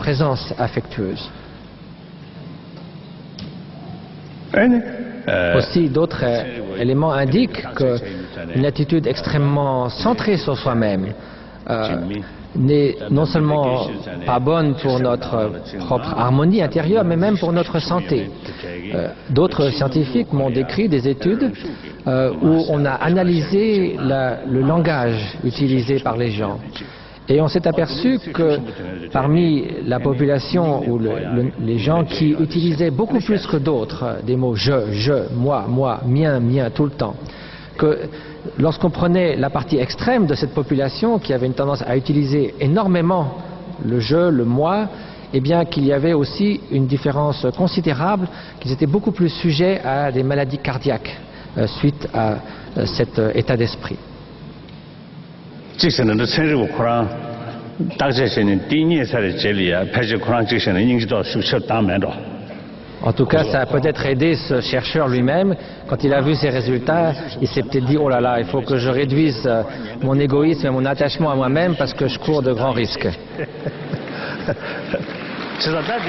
présence affectueuse. Aussi, d'autres éléments indiquent qu'une attitude extrêmement centrée sur soi-même n'est non seulement pas bonne pour notre propre harmonie intérieure, mais même pour notre santé. D'autres scientifiques m'ont décrit des études où on a analysé le langage utilisé par les gens. Et on s'est aperçu que parmi la population ou les gens qui utilisaient beaucoup plus que d'autres des mots je, moi, mien, tout le temps, que lorsqu'on prenait la partie extrême de cette population qui avait une tendance à utiliser énormément le je, le moi, eh bien qu'il y avait aussi une différence considérable, qu'ils étaient beaucoup plus sujets à des maladies cardiaques suite à cet état d'esprit. En tout cas, ça a peut-être aidé ce chercheur lui-même. Quand il a vu ces résultats, il s'est peut-être dit « Oh là là, il faut que je réduise mon égoïsme et mon attachement à moi-même parce que je cours de grands risques. »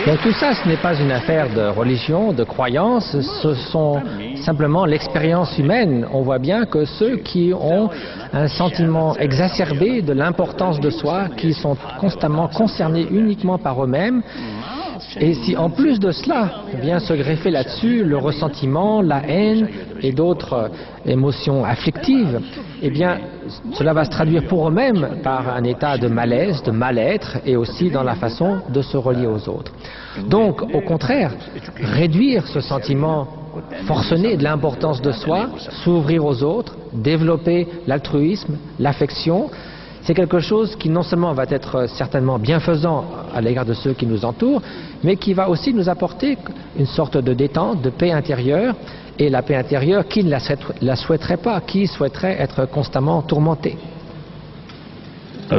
Donc tout ça, ce n'est pas une affaire de religion, de croyance, ce sont simplement l'expérience humaine. On voit bien que ceux qui ont un sentiment exacerbé de l'importance de soi, qui sont constamment concernés uniquement par eux-mêmes, et si en plus de cela vient se greffer là-dessus le ressentiment, la haine et d'autres émotions afflictives, eh bien cela va se traduire pour eux-mêmes par un état de malaise, de mal-être et aussi dans la façon de se relier aux autres. Donc au contraire, réduire ce sentiment forcené de l'importance de soi, s'ouvrir aux autres, développer l'altruisme, l'affection, c'est quelque chose qui non seulement va être certainement bienfaisant à l'égard de ceux qui nous entourent, mais qui va aussi nous apporter une sorte de détente, de paix intérieure, et la paix intérieure, qui ne la souhaiterait pas, qui souhaiterait être constamment tourmenté. Et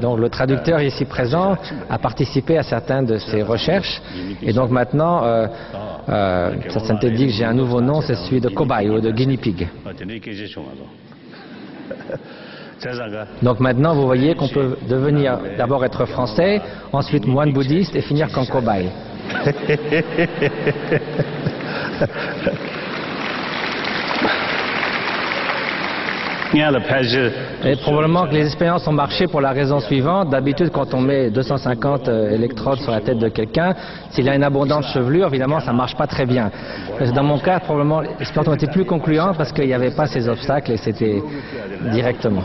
donc le traducteur ici présent a participé à certaines de ces recherches, et donc maintenant ça synthétique, j'ai un nouveau nom, c'est celui de cobaye ou de guinea pig. Donc maintenant vous voyez qu'on peut devenir d'abord être français, ensuite moine bouddhiste et finir comme cobaye. Et probablement que les expériences ont marché pour la raison suivante. D'habitude, quand on met 250 électrodes sur la tête de quelqu'un, s'il a une abondante chevelure, évidemment, ça ne marche pas très bien. Dans mon cas, probablement, les expériences ont été plus concluantes parce qu'il n'y avait pas ces obstacles et c'était directement.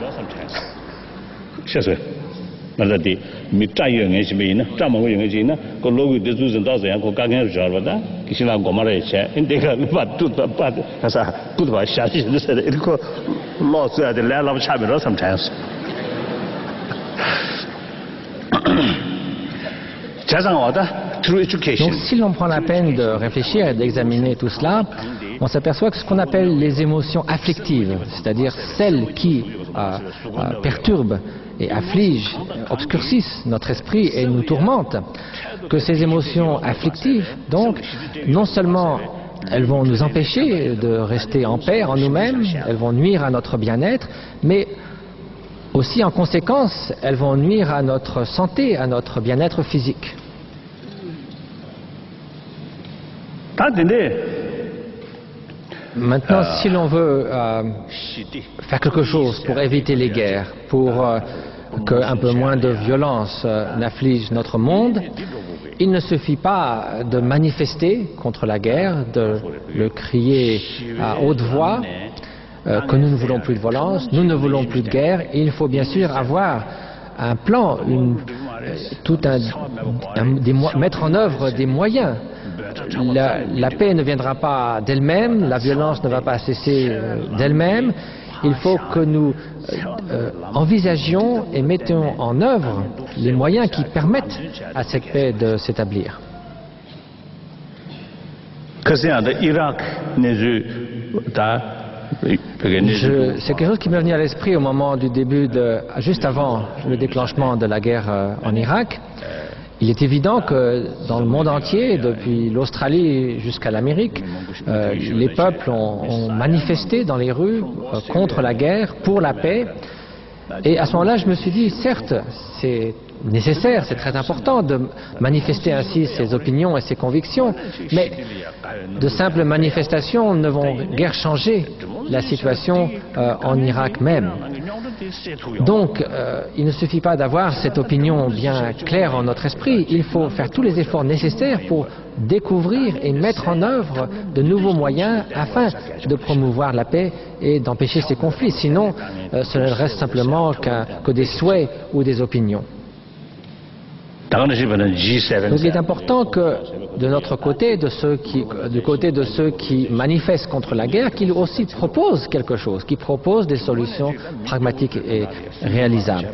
Donc si l'on prend la peine de réfléchir et d'examiner tout cela, on s'aperçoit que ce qu'on appelle les émotions afflictives, c'est-à-dire celles qui perturbent et affligent, obscurcissent notre esprit et nous tourmentent, que ces émotions afflictives, donc, non seulement elles vont nous empêcher de rester en paix en nous-mêmes, elles vont nuire à notre bien-être, mais aussi en conséquence, elles vont nuire à notre santé, à notre bien-être physique. Maintenant, si l'on veut faire quelque chose pour éviter les guerres, pour qu'un peu moins de violence n'afflige notre monde, il ne suffit pas de manifester contre la guerre, de le crier à haute voix, que nous ne voulons plus de violence, nous ne voulons plus de guerre. Il faut bien sûr avoir un plan, mettre en œuvre des moyens. La paix ne viendra pas d'elle-même, la violence ne va pas cesser d'elle-même. Il faut que nous envisagions et mettons en œuvre les moyens qui permettent à cette paix de s'établir. C'est quelque chose qui m'est venu à l'esprit au moment du début, juste avant le déclenchement de la guerre en Irak. Il est évident que dans le monde entier, depuis l'Australie jusqu'à l'Amérique, les peuples ont manifesté dans les rues contre la guerre, pour la paix, Et à ce moment-là, je me suis dit, certes, c'est nécessaire, c'est très important de manifester ainsi ses opinions et ses convictions, mais de simples manifestations ne vont guère changer la situation en Irak même. Donc, il ne suffit pas d'avoir cette opinion bien claire en notre esprit, il faut faire tous les efforts nécessaires pour découvrir et mettre en œuvre de nouveaux moyens afin de promouvoir la paix et d'empêcher ces conflits. Sinon, ce ne reste simplement que des souhaits ou des opinions. Donc il est important que de notre côté, du côté de ceux qui manifestent contre la guerre, qu'ils aussi proposent quelque chose, qu'ils proposent des solutions pragmatiques et réalisables.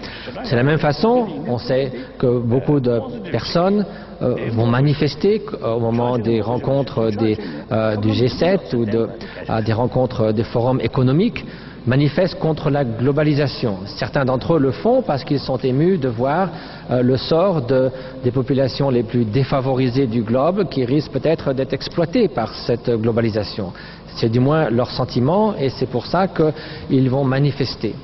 C'est la même façon, on sait que beaucoup de personnes vont manifester au moment des rencontres du G7 ou des rencontres des forums économiques, manifestent contre la globalisation. Certains d'entre eux le font parce qu'ils sont émus de voir le sort des populations les plus défavorisées du globe qui risquent peut-être d'être exploitées par cette globalisation. C'est du moins leur sentiment et c'est pour ça qu'ils vont manifester.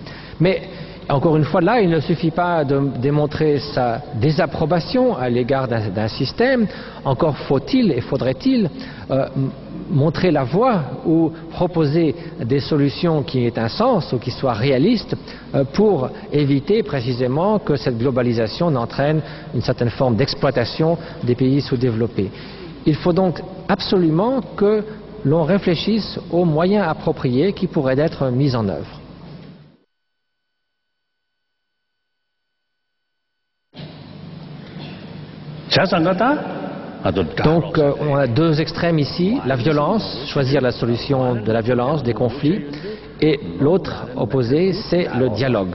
Mais encore une fois, là, il ne suffit pas de démontrer sa désapprobation à l'égard d'un système, encore faut-il et faudrait-il montrer la voie ou proposer des solutions qui aient un sens ou qui soient réalistes pour éviter précisément que cette globalisation n'entraîne une certaine forme d'exploitation des pays sous-développés. Il faut donc absolument que l'on réfléchisse aux moyens appropriés qui pourraient être mis en œuvre. Donc on a deux extrêmes ici, la violence, choisir la solution de la violence, des conflits, et l'autre opposé, c'est le dialogue.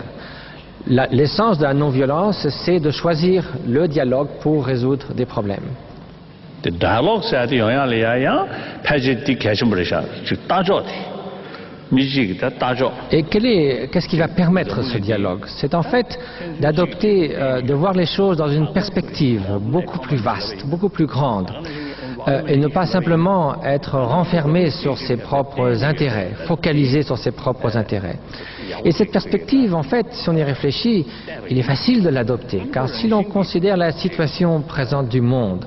L'essence de la non-violence, c'est de choisir le dialogue pour résoudre des problèmes. Et qu'est-ce qui va permettre ce dialogue? C'est en fait d'adopter, de voir les choses dans une perspective beaucoup plus vaste, beaucoup plus grande, et ne pas simplement être renfermé sur ses propres intérêts, focalisé sur ses propres intérêts. Et cette perspective, en fait, si on y réfléchit, il est facile de l'adopter, car si l'on considère la situation présente du monde,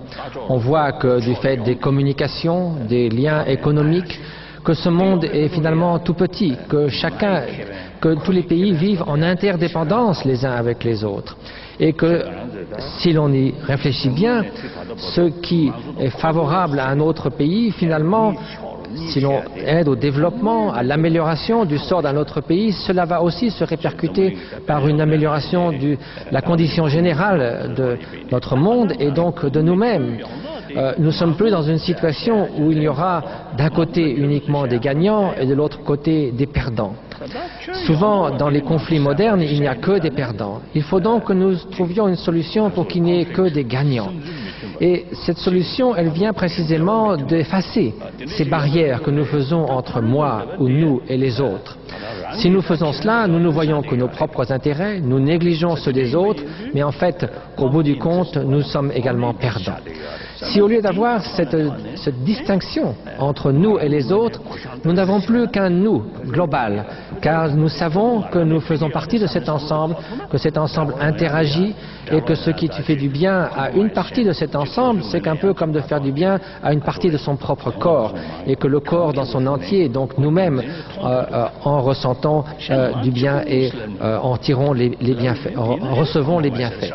on voit que du fait des communications, des liens économiques, que ce monde est finalement tout petit, que tous les pays vivent en interdépendance les uns avec les autres. Et que, si l'on y réfléchit bien, ce qui est favorable à un autre pays, finalement, si l'on aide au développement, à l'amélioration du sort d'un autre pays, cela va aussi se répercuter par une amélioration de la condition générale de notre monde et donc de nous-mêmes. Nous ne sommes plus dans une situation où il y aura d'un côté uniquement des gagnants et de l'autre côté des perdants. Souvent, dans les conflits modernes, il n'y a que des perdants. Il faut donc que nous trouvions une solution pour qu'il n'y ait que des gagnants. Et cette solution, elle vient précisément d'effacer ces barrières que nous faisons entre moi ou nous et les autres. Si nous faisons cela, nous ne voyons que nos propres intérêts, nous négligeons ceux des autres, mais en fait, au bout du compte, nous sommes également perdants. Si au lieu d'avoir cette distinction entre nous et les autres, nous n'avons plus qu'un nous global, car nous savons que nous faisons partie de cet ensemble, que cet ensemble interagit et que ce qui fait du bien à une partie de cet ensemble, c'est un peu comme de faire du bien à une partie de son propre corps, et que le corps dans son entier, donc nous-mêmes, en ressentons du bien et en tirons les bienfaits, en recevons les bienfaits.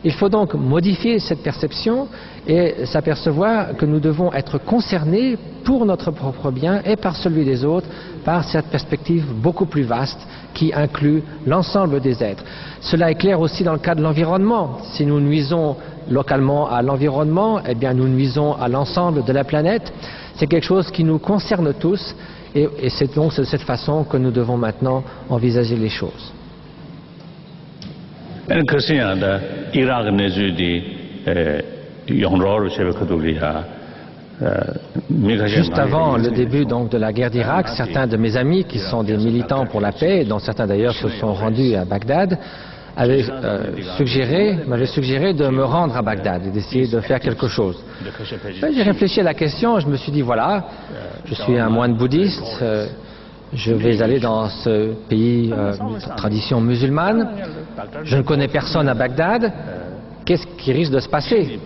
Il faut donc modifier cette perception et s'apercevoir que nous devons être concernés pour notre propre bien et par celui des autres par cette perspective beaucoup plus vaste qui inclut l'ensemble des êtres. Cela est clair aussi dans le cas de l'environnement. Si nous nuisons localement à l'environnement, eh bien nous nuisons à l'ensemble de la planète. C'est quelque chose qui nous concerne tous et c'est donc de cette façon que nous devons maintenant envisager les choses. Juste avant le début donc de la guerre d'Irak, certains de mes amis qui sont des militants pour la paix, dont certains d'ailleurs se sont rendus à Bagdad, m'avaient suggéré de me rendre à Bagdad et d'essayer de faire quelque chose. J'ai réfléchi à la question, je me suis dit voilà, je suis un moine bouddhiste, Je vais aller dans ce pays de tradition musulmane. Je ne connais personne à Bagdad. Qu'est-ce qui risque de se passer?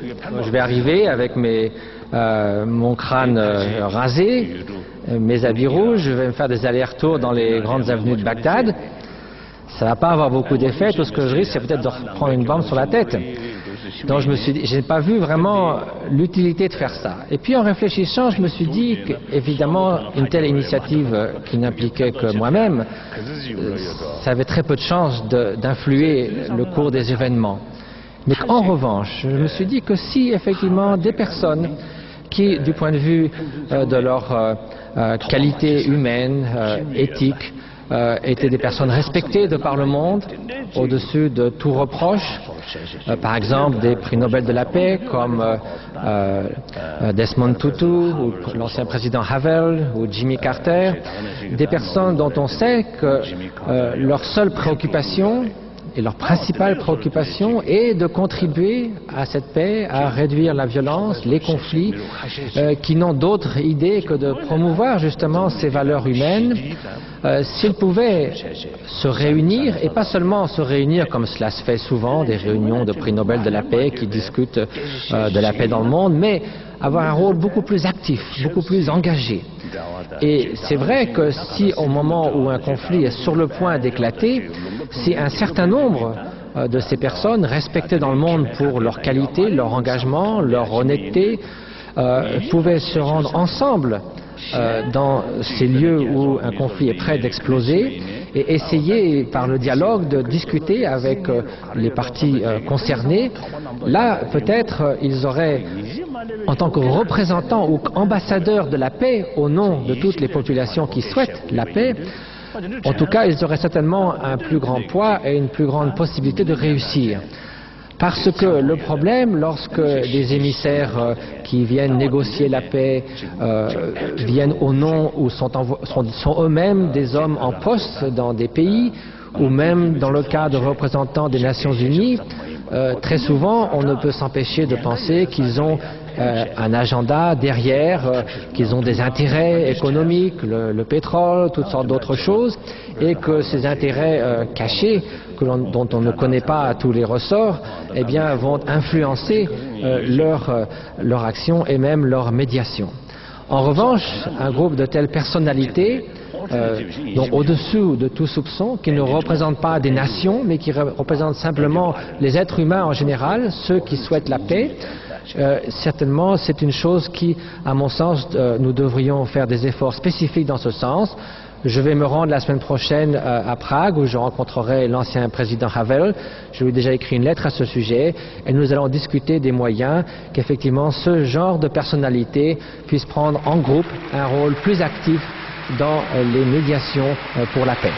Je vais arriver avec mon crâne rasé, mes habits rouges, je vais me faire des allers-retours dans les grandes avenues de Bagdad. Ça ne va pas avoir beaucoup d'effet. Tout ce que je risque, c'est peut-être de prendre une bombe sur la tête. Donc je me suis dit, je n'ai pas vu vraiment l'utilité de faire ça. Et puis en réfléchissant, je me suis dit qu'évidemment, une telle initiative qui n'impliquait que moi-même, ça avait très peu de chances d'influer le cours des événements. Mais en revanche, je me suis dit que si effectivement des personnes qui, du point de vue de leur qualité humaine, éthique, étaient des personnes respectées de par le monde, au-dessus de tout reproche. Par exemple, des prix Nobel de la paix comme Desmond Tutu, ou l'ancien président Havel, ou Jimmy Carter, des personnes dont on sait que leur seule préoccupation et leur principale préoccupation est de contribuer à cette paix, à réduire la violence, les conflits, qui n'ont d'autre idée que de promouvoir justement ces valeurs humaines. S'ils pouvaient se réunir, et pas seulement se réunir comme cela se fait souvent, des réunions de prix Nobel de la paix qui discutent de la paix dans le monde, mais avoir un rôle beaucoup plus actif, beaucoup plus engagé. Et c'est vrai que si au moment où un conflit est sur le point d'éclater, si un certain nombre de ces personnes respectées dans le monde pour leur qualité, leur engagement, leur honnêteté, pouvaient se rendre ensemble dans ces lieux où un conflit est prêt d'exploser et essayer par le dialogue de discuter avec les parties concernées, là peut-être ils auraient, en tant que représentants ou ambassadeurs de la paix au nom de toutes les populations qui souhaitent la paix, en tout cas ils auraient certainement un plus grand poids et une plus grande possibilité de réussir. Parce que le problème, lorsque des émissaires qui viennent négocier la paix viennent au nom ou sont eux-mêmes des hommes en poste dans des pays, ou même dans le cas de représentants des Nations Unies, très souvent on ne peut s'empêcher de penser qu'ils ont un agenda derrière, qu'ils ont des intérêts économiques, le pétrole, toutes sortes d'autres choses, et que ces intérêts cachés, dont on ne connaît pas tous les ressorts, eh bien, vont influencer leur action et même leur médiation. En revanche, un groupe de telles personnalités, donc au-dessous de tout soupçon, qui ne représentent pas des nations, mais qui représentent simplement les êtres humains en général, ceux qui souhaitent la paix, certainement c'est une chose qui, à mon sens, nous devrions faire des efforts spécifiques dans ce sens. Je vais me rendre la semaine prochaine à Prague où je rencontrerai l'ancien président Havel. Je lui ai déjà écrit une lettre à ce sujet et nous allons discuter des moyens qu'effectivement ce genre de personnalité puisse prendre en groupe un rôle plus actif dans les médiations pour la paix.